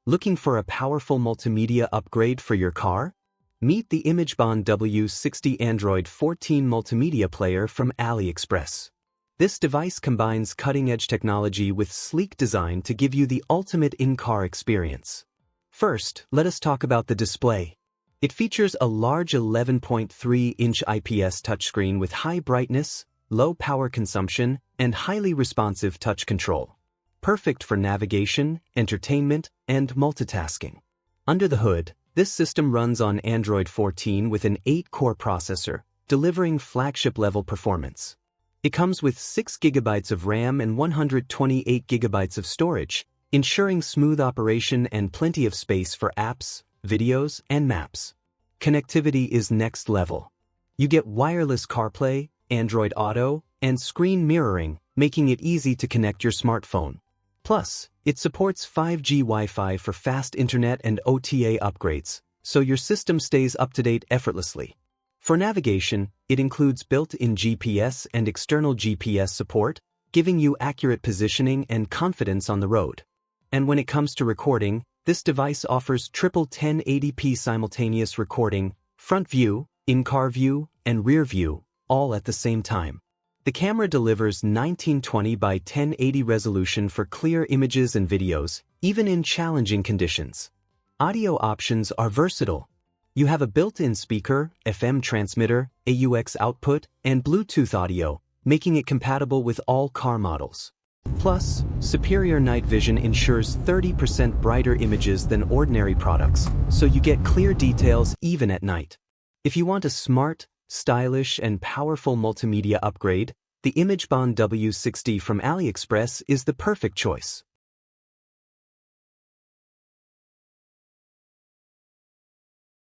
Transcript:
Looking for a powerful multimedia upgrade for your car? Meet the Imagebon W60 Android 14 Multimedia Player from AliExpress. This device combines cutting-edge technology with sleek design to give you the ultimate in-car experience. First, let us talk about the display. It features a large 11.3-inch IPS touchscreen with high brightness, low power consumption, and highly responsive touch control. Perfect for navigation, entertainment, and multitasking. Under the hood, this system runs on Android 14 with an 8-core processor, delivering flagship-level performance. It comes with 6 GB of RAM and 128 GB of storage, ensuring smooth operation and plenty of space for apps, videos, and maps. Connectivity is next level. You get wireless CarPlay, Android Auto, and screen mirroring, making it easy to connect your smartphone. Plus, it supports 5G Wi-Fi for fast internet and OTA upgrades, so your system stays up-to-date effortlessly. For navigation, it includes built-in GPS and external GPS support, giving you accurate positioning and confidence on the road. And when it comes to recording, this device offers triple 1080p simultaneous recording, front view, in-car view, and rear view, all at the same time. The camera delivers 1920 by 1080 resolution for clear images and videos, even in challenging conditions. Audio options are versatile. You have a built-in speaker, FM transmitter, AUX output, and Bluetooth audio, making it compatible with all car models. Plus, superior night vision ensures 30% brighter images than ordinary products, so you get clear details even at night. If you want a smart, stylish, and powerful multimedia upgrade, the Imagebon W60 from AliExpress is the perfect choice.